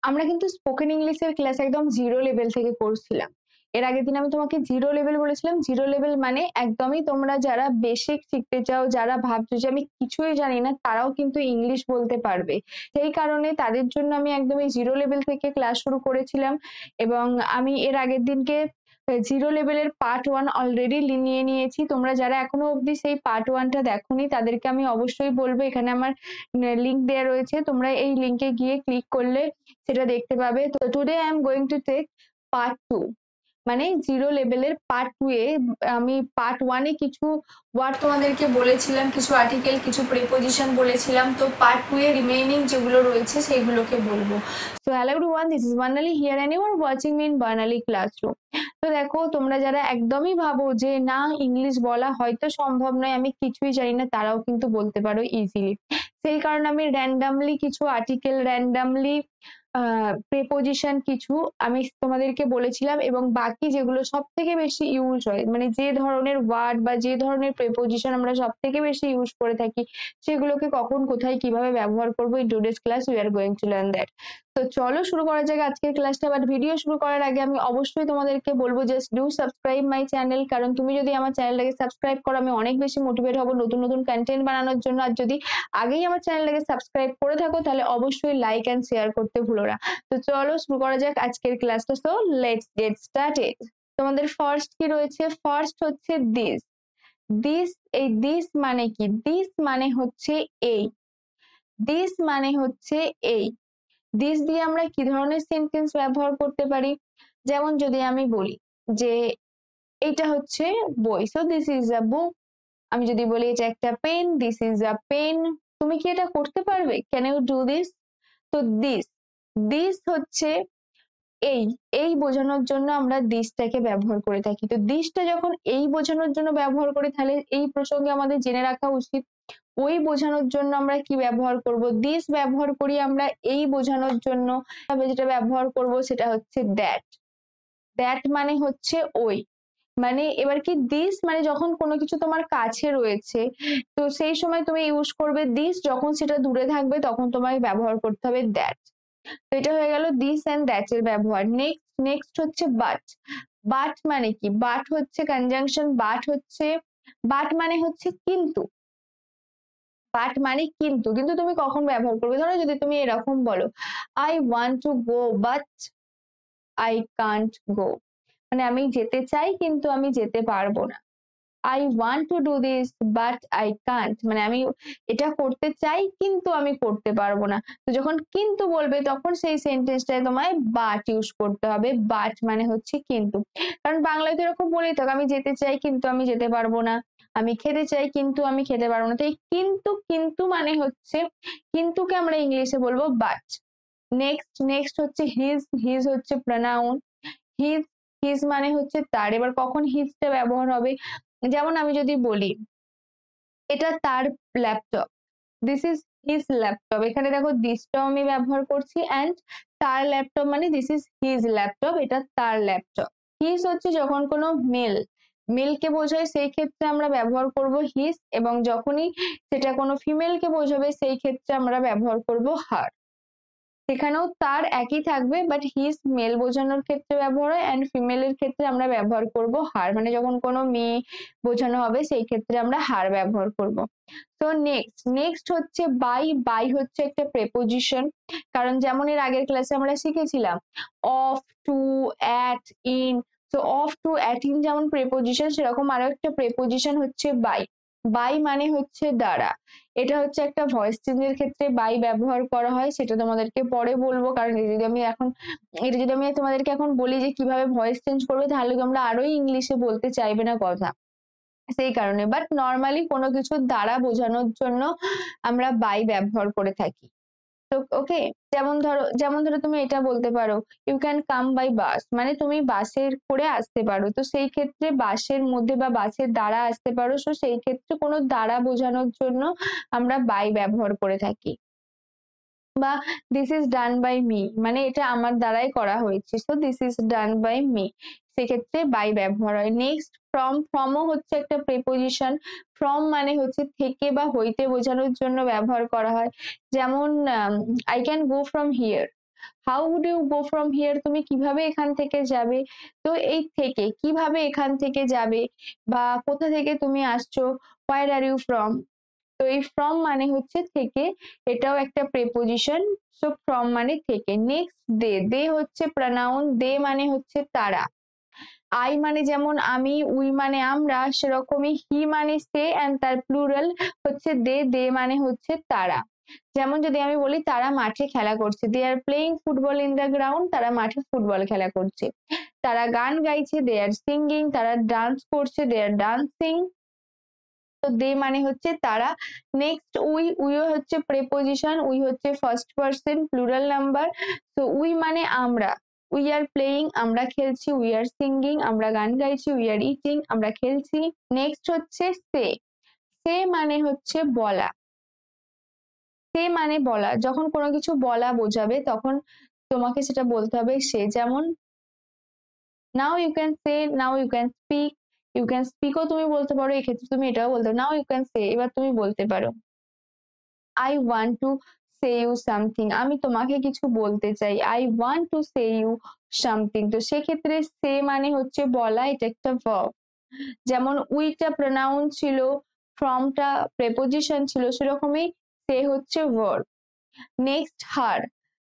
আমরা কিন্তু স্পোকেন ইংলিশের ক্লাস একদম জিরো লেভেল থেকে করছিলাম। এর আগের দিন আমি তোমাকে জিরো লেভেল বলেছিলাম। জিরো লেভেল মানে একদমই তোমরা যারা বেসিক শিখতে চাও, যারা ভাবছো যে আমি কিছুই জানি না, তারাও কিন্তু ইংলিশ বলতে পারবে। সেই কারণে তাদের জন্য আমি একদমই জিরো লেভেল থেকে ক্লাস শুরু করেছিলাম। এবং আমি এর আগের দিনকে জিরো লেভেলের পার্ট 1 অলরেডি নিয়ে নিয়েছি। তোমরা যারা এখনো অবধি সেই পার্ট 1 টা দেখোনি, তাদেরকে আমি অবশ্যই বলবো, এখানে আমার লিংক দেওয়া রয়েছে, তোমরা এই লিংকে গিয়ে ক্লিক করলে সেটা দেখতে পাবে। তো today I am going to take part 2, মানে জিরো লেভেলের পার্ট 2 এ। আমি পার্ট 1 এ কিছু ওয়ার্ড তোমাদেরকে বলেছিলাম, কিছু আর্টিকেল, কিছু প্রিপোজিশন বলেছিলাম। তো পার্ট 2 এ রিমেইনিং যেগুলো রয়েছে সেইগুলোকে বলবো। So hello everyone, this is Barnali here and you are watching me in Barnali classroom. তো দেখো, তোমরা যারা একদমই ভাবো যে না, ইংলিশ বলা হয়তো সম্ভব নয়, আমি কিছুই জানি না, তারাও কিন্তু বলতে পারো ইজিলি। সেই কারণে আমি র্যান্ডামলি কিছু আর্টিকেল, র্যান্ডামলি প্রেপোজিশন কিছু আমি তোমাদেরকে বলেছিলাম, এবং বাকি যেগুলো সব থেকে বেশি ইউজ হয়, মানে যে ধরনের ওয়ার্ড বা যে ধরনের প্রেপোজিশন আমরা সব থেকে বেশি ইউজ করে থাকি, সেগুলোকে কখন কোথায় কিভাবে ব্যবহার করবো, in today's class we are going to learn that. তো চলো শুরু করা যাক আজকের ক্লাসটা। বাট ভিডিও শুরু করার আগে আমি অবশ্যই তোমাদেরকে বলবো, just do subscribe my channel. কারণ তুমি যদি আমার চ্যানেলটাকে সাবস্ক্রাইব করো, আমি অনেক বেশি মোটিভেট হবো নতুন নতুন কন্টেন্ট বানানোর জন্য। আর যদি আগেই আমার চ্যানেলটাকে সাবস্ক্রাইব করে থাকো, তাহলে অবশ্যই লাইক এন্ড শেয়ার করতে ভুলো না। তো চলো শুরু করা যাক আজকের ক্লাসটা। So let's get started. তোমাদের ফার্স্ট কি রয়েছে? ফার্স্ট হচ্ছে দিস। দিস, এই দিস মানে কি? দিস মানে হচ্ছে এই। দিস মানে হচ্ছে এই। দিস দিয়ে আমরা কি ধরনের সেন্টেন্স ব্যবহার করতে পারি? যেমন যদি আমি বলি যে এটা হচ্ছে বই, so this is a book. আমি যদি বলি এটা একটা pen, this is a pen. তুমি কি এটা করতে পারবে? Can you do this? তো দিস, দিস হচ্ছে এই। এই বোঝানোর জন্য আমরা দিসটাকে ব্যবহার করে থাকি। তো দিসটা যখন এই বোঝানোর জন্য ব্যবহার করি, তাহলে এই প্রসঙ্গে আমাদের জেনে রাখা উচিত ওই বোঝানোর জন্য আমরা কি ব্যবহার করব। দিস ব্যবহার করি আমরা এই বোঝানোর জন্য। যেটা ব্যবহার করব সেটা হচ্ছে দ্যাট। দ্যাট মানে হচ্ছে ওই। মানে এবার কি, দিস মানে যখন কোনো কিছু তোমার কাছে রয়েছে, তো সেই সময় তুমি ইউজ করবে দিস। যখন সেটা দূরে থাকবে, তখন তোমাকে ব্যবহার করতে হবে দ্যাট। তো এটা হয়ে গেল দিস এন্ড দ্যাট এর ব্যবহার। নেক্সট, নেক্সট হচ্ছে বাট। বাট মানে কি? বাট হচ্ছে কনজাংশন। বাট হচ্ছে, বাট মানে হচ্ছে কিন্তু। বাট মানে কিন্তু। কিন্তু তুমি কখন ব্যবহার করবে? ধরো যদি তুমি এরকম বলো, I want to go but I can't গো, মানে আমি যেতে চাই কিন্তু আমি যেতে পারবো না। I want to do this but I can't, মানে আমি এটা করতে চাই কিন্তু আমি করতে পারবো না। তো যখন কিন্তু বলবে, তখন সেই সেন্টেন্সটায় তোমায় বাট ইউজ করতে হবে। বাট মানে হচ্ছে কিন্তু। কারণ বাংলায় তো এরকম বলেই থাকো, আমি যেতে চাই কিন্তু আমি যেতে পারবো না, আমি খেতে চাই কিন্তু আমি খেতে পারবো না। তো এই কিন্তু, কিন্তু মানে হচ্ছে, কিন্তুকে আমরা ইংলিশে বলবো বাট। নেক্সট, নেক্সট হচ্ছে হিজ। হিজ হচ্ছে প্রনাউন। হিজ, হিজ মানে হচ্ছে তার। এবার কখন হিজটা ব্যবহার হবে? যেমন আমি যদি বলি এটা তার laptop, this is his laptop, এখানে দেখো দিসটাও আমি ব্যবহার করছি, অ্যান্ড তার ল্যাপটপ মানে দিস ইজ হিজ ল্যাপটপ, এটা তার ল্যাপটপ। হিজ হচ্ছে যখন কোনো মেল, মেলকে বোঝায়, সেই ক্ষেত্রে আমরা ব্যবহার করব হিজ। এবং যখনই সেটা কোনো ফিমেলকে বোঝাবে, সেই ক্ষেত্রে আমরা ব্যবহার করব হার। সেখানেও তার একই থাকবে, বাট হিজ মেল বোঝানোর ক্ষেত্রে ব্যবহার হয়, অ্যান্ড ফিমেলের ক্ষেত্রে আমরা ব্যবহার করব হার। মানে যখন কোনো মেয়ে বোঝানো হবে, সেই ক্ষেত্রে আমরা হার ব্যবহার করব। তো নেক্সট, নেক্সট হচ্ছে বাই। বাই হচ্ছে একটা প্রেপোজিশন। কারণ যেমন এর আগের ক্লাসে আমরা শিখেছিলাম অফ, টু, অ্যাট, ইন। তো অফ, টু, অ্যাট, ইন যেমন প্রেপোজিশন, সেরকম আরো একটা প্রেপোজিশন হচ্ছে বাই। বাই মানে হচ্ছে দ্বারা। এটা হচ্ছে একটা ভয়েস চেঞ্জের ক্ষেত্রে বাই ব্যবহার করা হয়, সেটা তোমাদেরকে পরে বলবো। কারণ এটা যদি আমি তোমাদেরকে এখন বলি যে কিভাবে ভয়েস চেঞ্জ করবে, তাহলে তোমরা আরোই ইংলিশে বলতে চাইবে না কথা। সেই কারণে, বাট নর্মালি কোনো কিছু দ্বারা বোঝানোর জন্য আমরা বাই ব্যবহার করে থাকি। তো ওকে, যেমন ধরো তুমি এটা বলতে পারো, you can come by bus, মানে তুমি বাসের করে আসতে পারো। তো সেই ক্ষেত্রে বাসের মধ্যে বা বাসের দ্বারা আসতে পারো, তো সেই ক্ষেত্রে কোনো দ্বারা বোঝানোর জন্য আমরা বাই ব্যবহার করে থাকি। বা this is done by me, মানে এটা আমার দ্বারাই করা হয়েছে, so this is done by me, সেক্ষেত্রে বাই ব্যবহার হয়। Next, from. ফ্রমও হচ্ছে একটা প্রিপোজিশন। ফ্রম মানে হচ্ছে থেকে বা হইতে বোঝানোর জন্য ব্যবহার করা হয়। যেমন I can go from here, how would you go from here, তুমি কিভাবে এখান থেকে যাবে। তো এই থেকে কিভাবে এখান থেকে যাবে বা কোথা থেকে তুমি আসছো, হোয়ার আর ইউ ফ্রম। তো এই ফ্রম মানে হচ্ছে থেকে, এটাও একটা প্রেপোজিশন। সো ফ্রম মানে থেকে। নেক্সট দে, দে হচ্ছে প্রনাউন, দে মানে হচ্ছে তারা। আই মানে যেমন আমি, উই মানে আমরা, সেরকমই হি মানে সে এন্ড তার প্লুরাল হচ্ছে দে, দে মানে হচ্ছে তারা। যেমন যদি আমি বলি তারা মাঠে খেলা করছে, they are playing football in the ground, তারা মাঠে ফুটবল খেলা করছে। তারা গান গাইছে, দে আর সিঙ্গিং, তারা ডান্স করছে, দে আর ডান্সিং। তো দে মানে হচ্ছে তারা। নেক্সট উই, উই হচ্ছে প্রেপোজিশন, উই হচ্ছে ফার্স্ট পার্সন প্লুরাল নাম্বার। তো উই মানে আমরা, উই আর প্লেইং আমরা খেলছি, উই আর সিঙ্গিং আমরা গান গাইছি, উই আর ইটিং আমরা খেলছি। নেক্সট হচ্ছে সে, সে মানে হচ্ছে বলা। সে মানে বলা, যখন কোনো কিছু বলা বোঝাবে তখন তোমাকে সেটা বলতে হবে সে। যেমন now you can say, now you can speak, you can স্পিকও তুমি বলতে পারো, এক্ষেত্রে তুমি এটাও বলতে পারো নাও ইউ ক্যান সে, এবার তুমি বলতে পারো I want to say you something, আমি তোমাকে কিছু বলতে চাই, I want to say you something. তো সেক্ষেত্রে সে মানে হচ্ছে বলা, এটা একটা ভার্ব। যেমন উইটা প্রনাউন ছিল, ফ্রমটা প্রেপোজিশন ছিল, সেরকমই সে হচ্ছে ভার্ব। নেক্সট হার,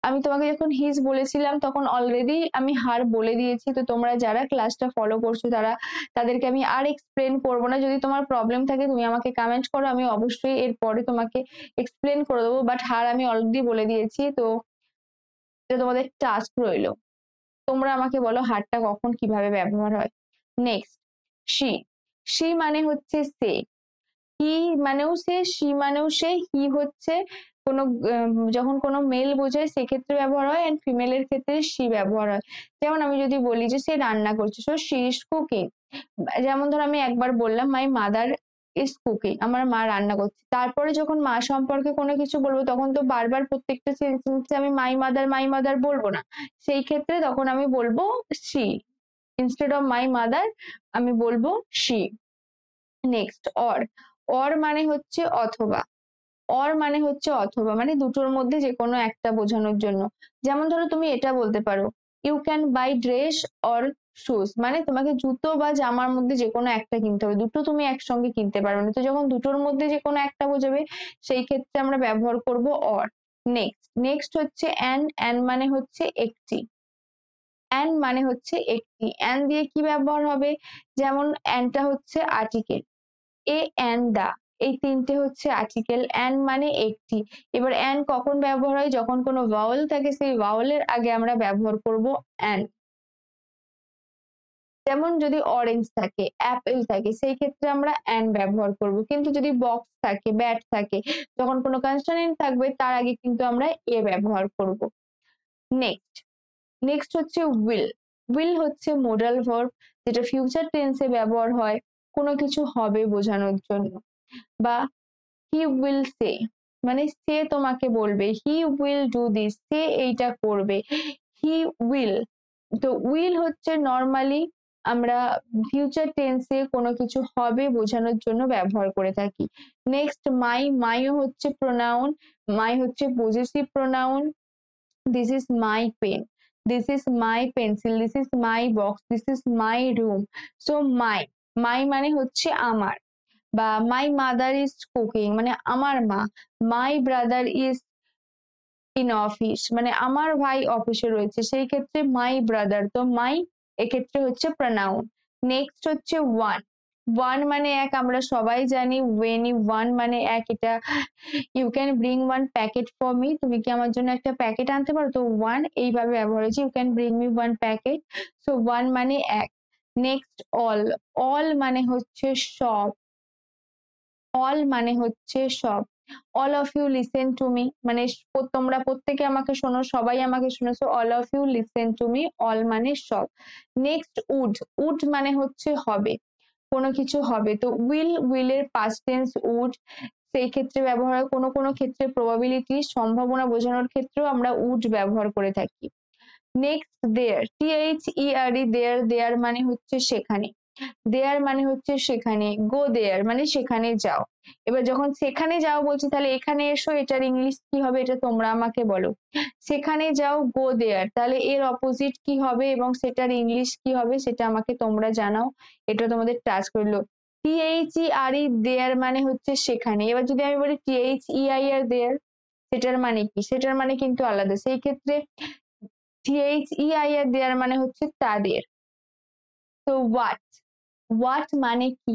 আমি তোমাকে যখন হিজ বলেছিলাম তখন অলরেডি আমি হার বলে দিয়েছি। তো তোমরা যারা ক্লাসটা ফলো করছো তারা, তাদেরকে আমি আর এক্সপ্লেন করবো না। যদি তোমার প্রবলেম থাকে তুমি আমাকে কমেন্ট করো, আমি অবশ্যই এরপরে তোমাকে এক্সপ্লেন করে দেবো। বাট হার আমি অলরেডি বলে দিয়েছি, তো এটা তোমাদের টাস্ক রইলো। তোমরা আমাকে বলো হারটা কখন কিভাবে ব্যবহার হয়। নেক্সট শি, শি মানে হচ্ছে সে, হি মানেও সে, সি মানেও সে। হি হচ্ছে কোনো যখন কোনো মেল বোঝায় সেক্ষেত্রে ব্যবহার হয়, এন্ড ফিমেলের ক্ষেত্রে সি ব্যবহার হয়। যেমন আমি যদি বলি যে সে রান্না করছে, সো শি ইজ কুকিং। যেমন ধর আমি একবার বললাম মাই মাদার ইজ কুকিং, আমার মা রান্না করছে। তারপরে যখন মা সম্পর্কে কোনো কিছু বলবো তখন তো বারবার প্রত্যেকটা সেন্টেন্সে আমি মাই মাদার বলবো না। সেই ক্ষেত্রে তখন আমি বলবো she, instead of my mother আমি বলবো শি। নেক্সট অর, অর মানে হচ্ছে অথবা, অর মানে হচ্ছে অথবা, মানে দুটোর মধ্যে যে কোনো একটা বোঝানোর জন্য। যেমন ধরো তুমি এটা বলতে পারো you can buy dress or shoes, মানে তোমাকে জুতো বা জামার মধ্যে যে কোনো একটা কিনতে হবে, দুটো তুমি একসঙ্গে কিনতে পারবে না। তো যখন দুটোর মধ্যে যে কোনো একটা বোঝাবে সেই ক্ষেত্রে আমরা ব্যবহার করব অর। নেক্সট, নেক্সট হচ্ছে অ্যান, অ্যান মানে হচ্ছে একটি, অ্যান মানে হচ্ছে একটি। অ্যান দিয়ে কি ব্যবহার হবে, যেমন অ্যানটা হচ্ছে আর্টিকেল, এ অ্যান্ড দা, এই তিনটে হচ্ছে আর্টিকেল, অ্যান্ড মানে একটি। এবার অ্যান্ড কখন ব্যবহার হয়, যখন কোনো ভাওয়েল থাকে সেই ভাওয়েলের আগে আমরা ব্যবহার করব অ্যান্ড। যেমন যদি অরেঞ্জ থাকে, অ্যাপেল থাকে, সেই ক্ষেত্রে আমরা অ্যান্ড ব্যবহার করব। কিন্তু যদি বক্স থাকে, ব্যাট থাকে, যখন কোনো কনসোনেন্ট থাকবে তার আগে কিন্তু আমরা এ ব্যবহার করব। নেক্সট, নেক্সট হচ্ছে উইল। উইল হচ্ছে মোডাল ভার্ব, যেটা ফিউচার টেন্সে ব্যবহার হয় কোনো কিছু হবে বোঝানোর জন্য। বা হি উইল সে, মানে সে তোমাকে বলবে, হি উইল ডু দিস, সে এইটা করবে, হি উইল। তো উইল হচ্ছে নর্মালি আমরা ফিউচার টেন্সে কোনো কিছু হবে বোঝানোর জন্য ব্যবহার করে থাকি। নেক্সট মাই, মাইও হচ্ছে প্রোনাউন, মাই হচ্ছে possessive pronoun. This is my pen, this is my pencil, this is my box, this is my room. So my, my মানে হচ্ছে আমার। বা মাই মাদার ইজ কুকিং মানে আমার মা, my brother is in office মানে আমার ভাই অফিসে রয়েছে, সেই ক্ষেত্রে মাই ব্রাদার। তো মাই এক্ষেত্রে হচ্ছে প্রনাউন। নেক্সট হচ্ছে ওয়ান, ওয়ান মানে এক, আমরা সবাই জানি ওয়েন ইউ ওয়ান মানে এক। এটা you can bring one packet for me, তুমি কি আমার জন্য একটা প্যাকেট আনতে পারো, তো ওয়ান এইভাবে ব্যবহার হয়েছে, you can bring me one packet. So one মানে এক। নেক্সট অল, অল মানে হচ্ছে সব, অল মানে হচ্ছে সব। All of you listen to me মানে তোমরা প্রত্যেকে আমাকে শোনো, সবাই আমাকে শোনো। So all of you listen to me, all মানে সব। নেক্সট উড, উড মানে হচ্ছে হবে, কোনো কিছু হবে। তো উইল, উইলের পাস্ট টেন্স উড, সেই ক্ষেত্রে ব্যবহার হয়। কোনো কোনো ক্ষেত্রে প্রবাবিলিটি সম্ভাবনা বোঝানোর ক্ষেত্রেও আমরা উড ব্যবহার করে থাকি। নেক্সট দেয়ার, THERE, দেয়ার, দেয়ার মানে হচ্ছে সেখানে। দেয়ার মানে হচ্ছে সেখানে, গো দেয়ার মানে সেখানে যাও। এবার যখন সেখানে যাও বলছি তাহলে এখানে এসো, এটার ইংলিশ কি হবে এটা তোমরা আমাকে বলো। সেখানে যাও, গো দেয়ার, তাহলে এর অপোজিট কি হবে এবং সেটার ইংলিশ কি হবে সেটা আমাকে তোমরা জানাও। এটা তোমাদের টাচ করলো। THERE দেয়ার মানে হচ্ছে সেখানে। এবার যদি আমি বলি THEIR দেয়ার, সেটার মানে কি? সেটার মানে কিন্তু আলাদা। সেই ক্ষেত্রে THEIR দেয়ার মানে হচ্ছে তাদের। তো হোয়াট মানে কি?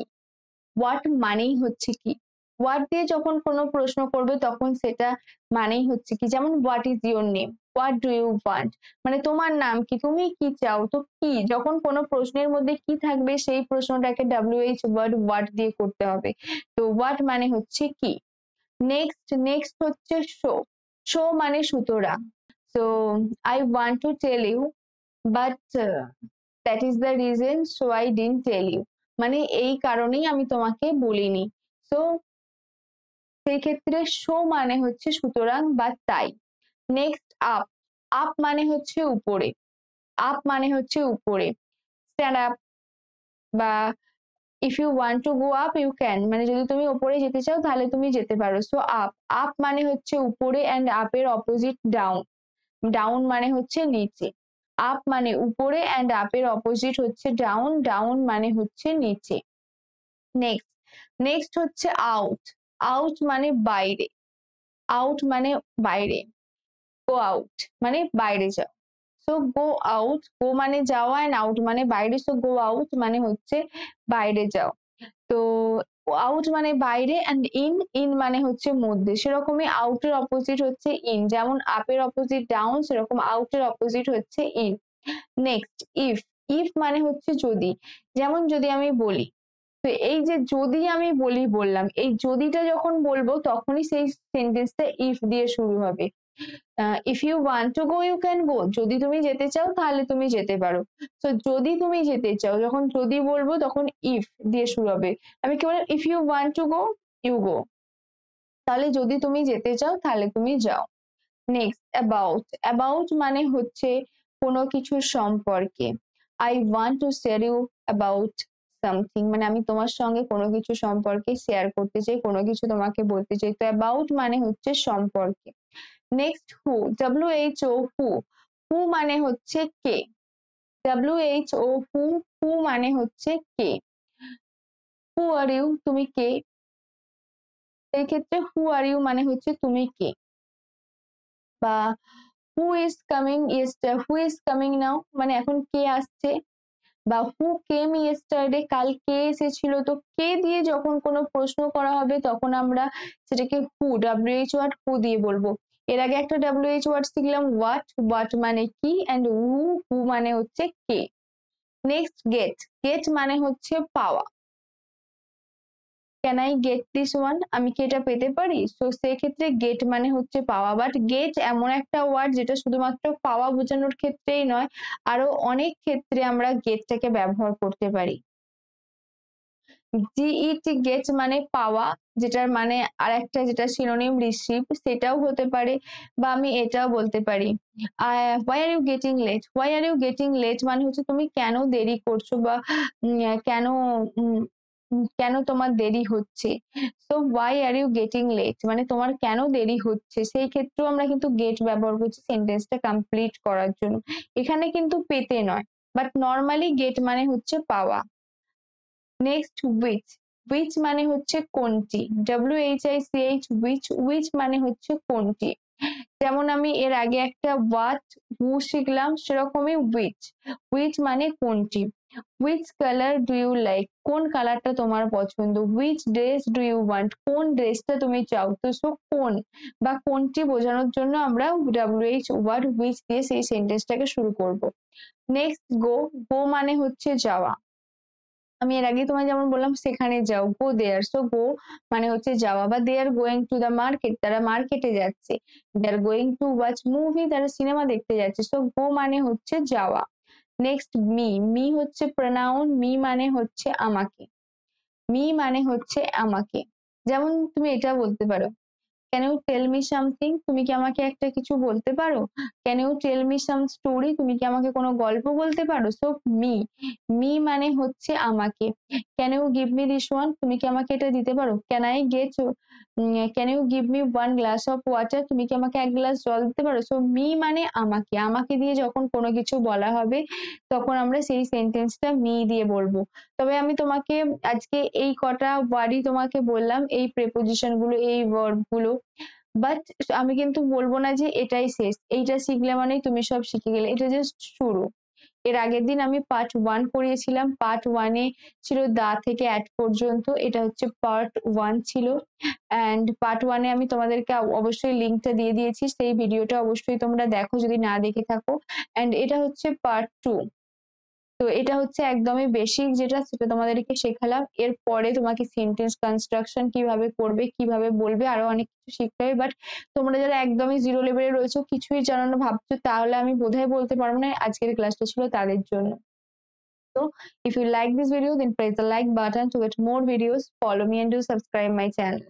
হোয়াট মানেই হচ্ছে কি? হোয়াট দিয়ে যখন কোনো প্রশ্ন করবে তখন সেটা মানেই হচ্ছে কি, যেমন what is your name, what do you want, মানে তোমার নাম কি, তুমি কি চাও। তো কি, যখন কোনো প্রশ্নের মধ্যে কি থাকবে সেই প্রশ্নটাকে WH ওয়ার্ড হোয়াট দিয়ে করতে হবে। তো হোয়াট মানে হচ্ছে কি। নেক্সট হচ্ছে শো। শো মানে সুতরাং। So I want to tell you, but that is the reason, so I didn't tell you, মানে এই কারণেই আমি তোমাকে বলিনি। তো সেই ক্ষেত্রে শো মানে হচ্ছে সুতরাং বা তাই। Next up. আপ মানে হচ্ছে উপরে। আপ মানে হচ্ছে উপরে। স্ট্যান্ড আপ বা if you want to go up you can, মানে যদি তুমি উপরে যেতে চাও তাহলে তুমি যেতে পারো। So up. আপ মানে হচ্ছে উপরে অ্যান্ড আপের অপোজিট ডাউন। ডাউন মানে হচ্ছে নিচে। আপ মানে উপরে অ্যান্ড আপের অপোজিট হচ্ছে ডাউন। ডাউন মানে হচ্ছে নিচে। নেক্সট নেক্সট হচ্ছে আউট। আউট মানে বাইরে। আউট মানে বাইরে। গো আউট মানে বাইরে যাও। সো গো আউট, গো মানে যাওয়া এন্ড আউট মানে বাইরে। সো গো আউট মানে হচ্ছে বাইরে যাও। তো আউট মানে বাইরে অ্যান্ড ইন, ইন মানে হচ্ছে মধ্যে। সেরকমই আউটের অপোজিট হচ্ছে ইন, যেমন আপের অপোজিট ডাউন সেরকম আউটের অপোজিট হচ্ছে ইন। Next if. ইফ মানে হচ্ছে যদি, যেমন যদি আমি বলি, তো এই যে যদি আমি বলি বললাম, এই যদিটা যখন বলবো তখনই সেই সেন্টেন্সটা ইফ দিয়ে শুরু হবে। If you want to go you can go, যদি তুমি যেতে চাও তাহলে তুমি যেতে পারো। তো যদি তুমি যেতে চাও, যখন যদি বলবো তখন ইফ দিয়ে শুরু হবে। আমি কি বললাম, if you want to go you go, তাহলে যদি তুমি যেতে চাও তাহলে তুমি যাও। Next about. অ্যাবাউট মানে হচ্ছে কোনো কিছু সম্পর্কে। I want to share you about something, মানে আমি তোমার সঙ্গে কোনো কিছু সম্পর্কে শেয়ার করতে চাই, কোনো কিছু তোমাকে বলতে চাই। তো অ্যাবাউট মানে হচ্ছে সম্পর্কে। Next who. WHO হু। হু মানে হচ্ছে কে। WHO হু। হু মানে হচ্ছে কে। হু আর ইউ, তুমি কে। এই ক্ষেত্রে হু আর ইউ মানে হচ্ছে তুমি কে। বা who is coming who is coming now, মানে এখন কে আসছে। বা হু কেম ইয়েস্টারডে, কাল কে এসেছিল। তো কে দিয়ে যখন কোনো প্রশ্ন করা হবে তখন আমরা সেটাকে হু, WH ওয়ার্ড হু দিয়ে বলবো। এর আগে একটা WH ওয়ার্ড শিখলাম হোয়াট। হোয়াট মানে কি অ্যান্ড হু, হু মানে হচ্ছে কে। Next gate. গেট মানে হচ্ছে পাওয়া। Can I get this one, আমি কি এটা পেতে পারি। তো সেক্ষেত্রে গেট মানে হচ্ছে পাওয়া। বাট গেট এমন একটা ওয়ার্ড যেটা শুধুমাত্র পাওয়া বোঝানোর ক্ষেত্রেই নয়, আরো অনেক ক্ষেত্রে আমরা গেটটাকে ব্যবহার করতে পারি। GET গেট মানে পাওয়া, যেটার মানে আরেকটা যেটা সিনোনিম রিসিভ, সেটাও হতে পারে। বা আমি এটাও বলতে পারি, why are you getting late. Why are you getting late মানে হচ্ছে তুমি কেন দেরি করছো, বা কেন উম, কেন তোমার দেরি হচ্ছে। তো why are you getting late মানে তোমার কেন দেরি হচ্ছে। সেই ক্ষেত্রেও আমরা কিন্তু গেট ব্যবহার করছি সেন্টেন্সটা কমপ্লিট করার জন্য। এখানে কিন্তু পেতে নয়, বাট নর্মালি গেট মানে হচ্ছে পাওয়া। Next which. উইচ মানে হচ্ছে কোনটি। WHICH which. উইচ মানে হচ্ছে কোনটি। যেমন আমি এর আগে একটা হোয়াট হু শিখলাম, সেরকমই উইচ। উইচ মানে কোনটি। Which colour do you like, কোন কালারটা তোমার পছন্দ। Which dress do you want, কোন ড্রেসটা তুমি চাও। তো সো কোন বা কোনটি বোঝানোর জন্য আমরা WH ওয়ার্ড উইচ দিয়ে সেই সেন্টেন্সটাকে শুরু করব। নেক্সট গো। গো মানে হচ্ছে যাওয়া। আমি এর আগে তোমায় যেমন বললাম সেখানে যাও, গো দেয়ার। সো গো মানে হচ্ছে যাওয়া। বা they are going to the market, তারা মার্কেটে যাচ্ছে। They are going to watch movie, তারা সিনেমা দেখতে যাচ্ছে। সো গো মানে হচ্ছে যাওয়া। Next me. মি হচ্ছে প্রনাউন। মি মানে হচ্ছে আমাকে। মি মানে হচ্ছে আমাকে। যেমন তুমি এটা বলতে পারো, can you tell me something, তুমি কি আমাকে একটা কিছু বলতে পারো? Can you tell me some story, তুমি কি আমাকে কোনো গল্প বলতে পারো? সো মি, মি মানে হচ্ছে আমাকে। Can you give me this one, তুমি কি আমাকে এটা দিতে পারো? Can I get, can you give me one glass of water, তুমি কি আমাকে এক গ্লাস জল দিতে পারো? সো মি মানে আমাকে, আমাকে দিয়ে যখন কোনো কিছু বলা হবে তখন আমরা সেই সেন্টেন্সটা মি দিয়ে বলবো। তবে আমি তোমাকে আজকে এই কটা ওয়ার্ডই তোমাকে বললাম, এই প্রেপোজিশন গুলো, এই ভার্ব গুলো, বাট আমি কিন্তু বলবো না যে এটাই শেষ, এইটা শিখলে মানেই তুমি সব শিখে গেলে, এটা জাস্ট শুরু। এর আগের দিন আমি পার্ট 1 করিয়েছিলাম, পার্ট 1 এ ছিল দা থেকে অ্যাট পর্যন্ত, এটা হচ্ছে পার্ট 1 ছিল। অ্যান্ড পার্ট 1 এ আমি তোমাদেরকে অবশ্যই লিঙ্কটা দিয়ে দিয়েছি, সেই ভিডিওটা অবশ্যই তোমরা দেখো যদি না দেখে থাকো। অ্যান্ড এটা হচ্ছে পার্ট 2। তো এটা হচ্ছে একদমই বেসিক যেটা, সেটা তোমাদেরকে শেখালাম। এরপরে তোমাকে সেন্টেন্স কনস্ট্রাকশন কিভাবে করবে, কিভাবে বলবে, আরো অনেক কিছু শিখতে হবে। বাট তোমরা যারা একদমই জিরো লেভেলে রয়েছো, কিছুই জানো না ভাবছো, তাহলে আমি বোধহয় বলতে পারবো না আজকের ক্লাসটা ছিল তাদের জন্য। So if you like this video, then press the like button to get more videos. Follow me and do subscribe my channel.